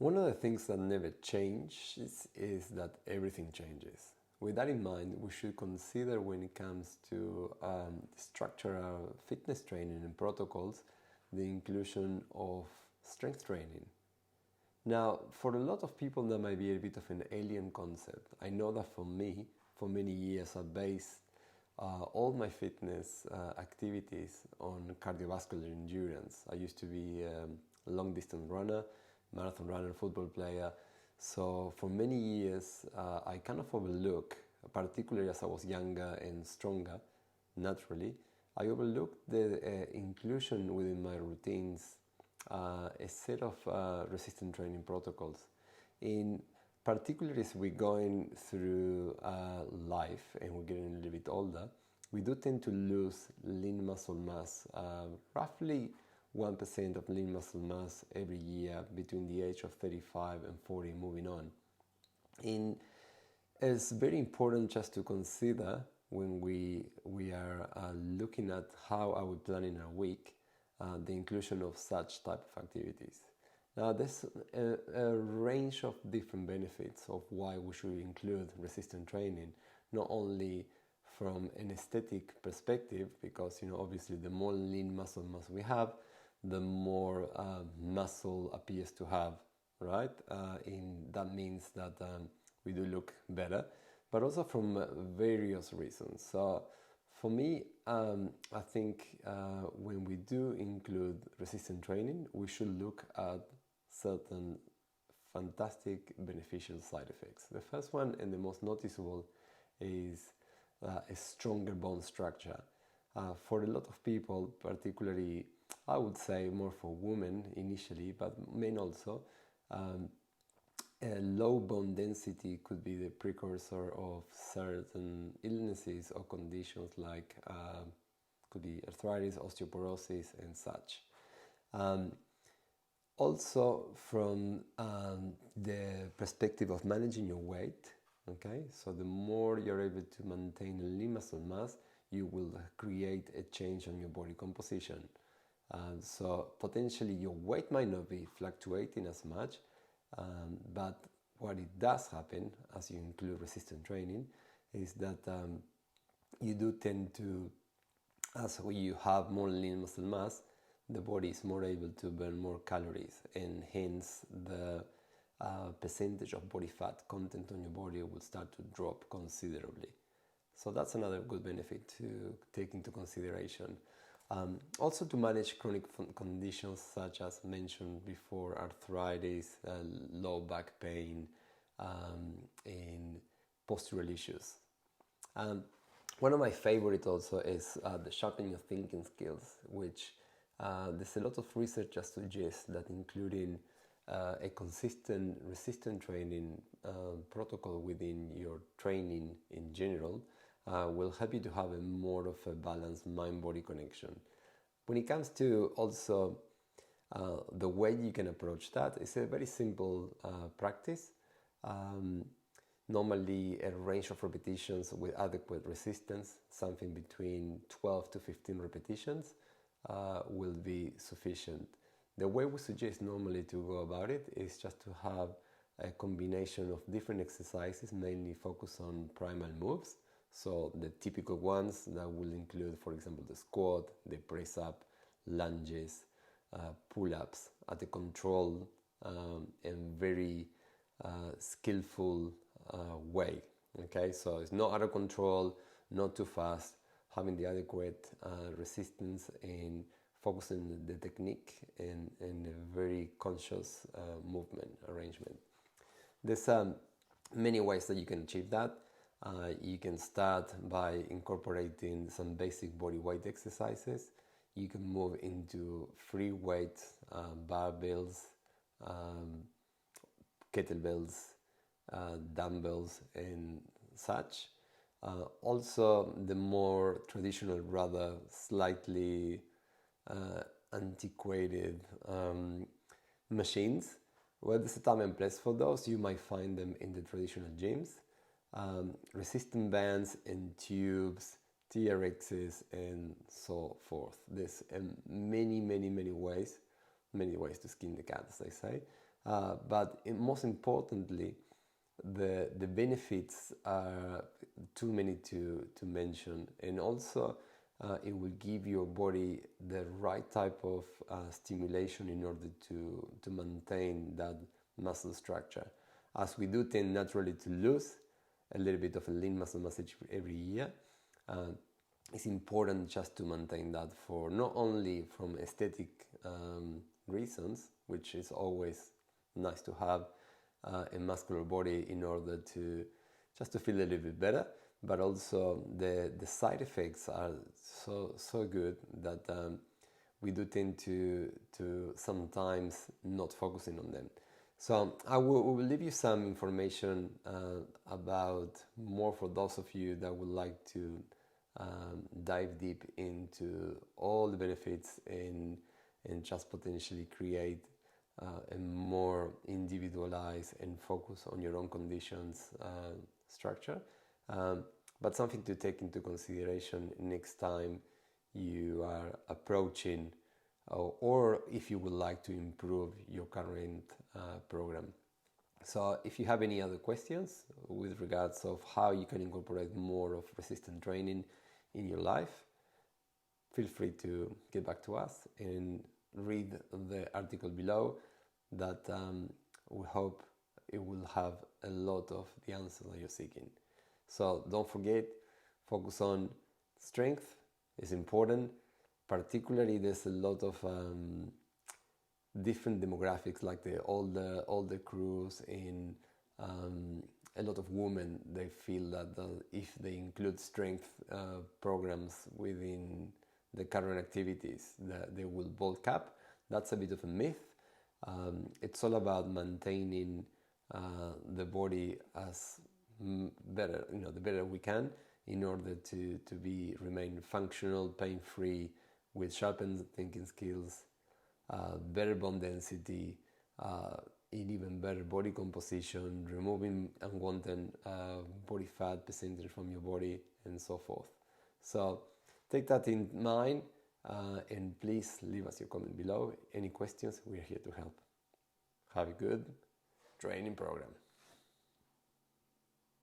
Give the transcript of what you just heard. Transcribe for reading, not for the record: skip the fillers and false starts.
One of the things that never changes is that everything changes. With that in mind, we should consider when it comes to structural fitness training and protocols, the inclusion of strength training. Now, for a lot of people, that might be a bit of an alien concept. I know that for me, for many years, I've based all my fitness activities on cardiovascular endurance. I used to be a long distance runner, marathon runner, football player. So for many years, I kind of overlooked, particularly as I was younger and stronger, naturally, I overlooked the inclusion within my routines, a set of resistance training protocols. In particularly as we're going through life and we're getting a little bit older, we do tend to lose lean muscle mass, roughly 1% of lean muscle mass every year between the age of 35 and 40 moving on. And it's very important just to consider when we are looking at how are we planning our week, the inclusion of such type of activities. Now there's a range of different benefits of why we should include resistance training, not only from an aesthetic perspective, because obviously the more lean muscle mass we have, the more muscle appears to have, right? And that means that we do look better, but also from various reasons. So for me, I think when we do include resistance training, we should look at certain fantastic beneficial side effects. The first one and the most noticeable is a stronger bone structure. For a lot of people, particularly I would say more for women initially, but men also, a low bone density could be the precursor of certain illnesses or conditions like could be arthritis, osteoporosis and such. Also from the perspective of managing your weight, okay, so the more you're able to maintain lean muscle mass, you will create a change on your body composition. So potentially your weight might not be fluctuating as much, but what it does happen as you include resistance training is that you do tend to, as you have more lean muscle mass, the body is more able to burn more calories, and hence the percentage of body fat content on your body will start to drop considerably. So that's another good benefit to take into consideration. Also to manage chronic conditions such as mentioned before, arthritis, low back pain, and postural issues. One of my favorites also is the sharpening your thinking skills, which there's a lot of research that suggests that including a consistent resistance training protocol within your training in general will help you to have a more of a balanced mind-body connection. When it comes to also the way you can approach that, it's a very simple practice. Normally a range of repetitions with adequate resistance, something between 12 to 15 repetitions will be sufficient. The way we suggest normally to go about it is just to have a combination of different exercises, mainly focus on primal moves. So the typical ones that will include, for example, the squat, the press up, lunges, pull-ups at a controlled and very skillful way. Okay, so it's not out of control, not too fast, having the adequate resistance and focusing the technique and a very conscious movement arrangement. There's many ways that you can achieve that. You can start by incorporating some basic body weight exercises. You can move into free weight, barbells, kettlebells, dumbbells and such. Also the more traditional, rather slightly antiquated machines. Well, there's a time and place for those. You might find them in the traditional gyms. Resistance bands and tubes, TRXs and so forth. There's many ways to skin the cat, as I say. But most importantly, the benefits are too many to mention, and also it will give your body the right type of stimulation in order to maintain that muscle structure, as we do tend naturally to lose a little bit of a lean muscle mass every year. It's important just to maintain that, for not only from aesthetic reasons, which is always nice to have a muscular body in order to just to feel a little bit better, but also the side effects are so good that we do tend to sometimes not focusing on them. So I will leave you some information about more for those of you that would like to dive deep into all the benefits and just potentially create a more individualized and focus on your own conditions structure. But something to take into consideration next time you are approaching, or if you would like to improve your current program. So if you have any other questions with regards of how you can incorporate more of resistant training in your life, feel free to get back to us and read the article below that we hope it will have a lot of the answers that you're seeking. So don't forget, focus on strength is important. Particularly, there's a lot of different demographics, like the older crews, and a lot of women, they feel that if they include strength programs within the current activities, that they will bulk up. That's a bit of a myth. It's all about maintaining the body as better, the better we can, in order to remain functional, pain-free, with sharpened thinking skills, better bone density, even better body composition, removing unwanted body fat percentage from your body, and so forth. So take that in mind, and please leave us your comment below. Any questions, we're here to help. Have a good training program.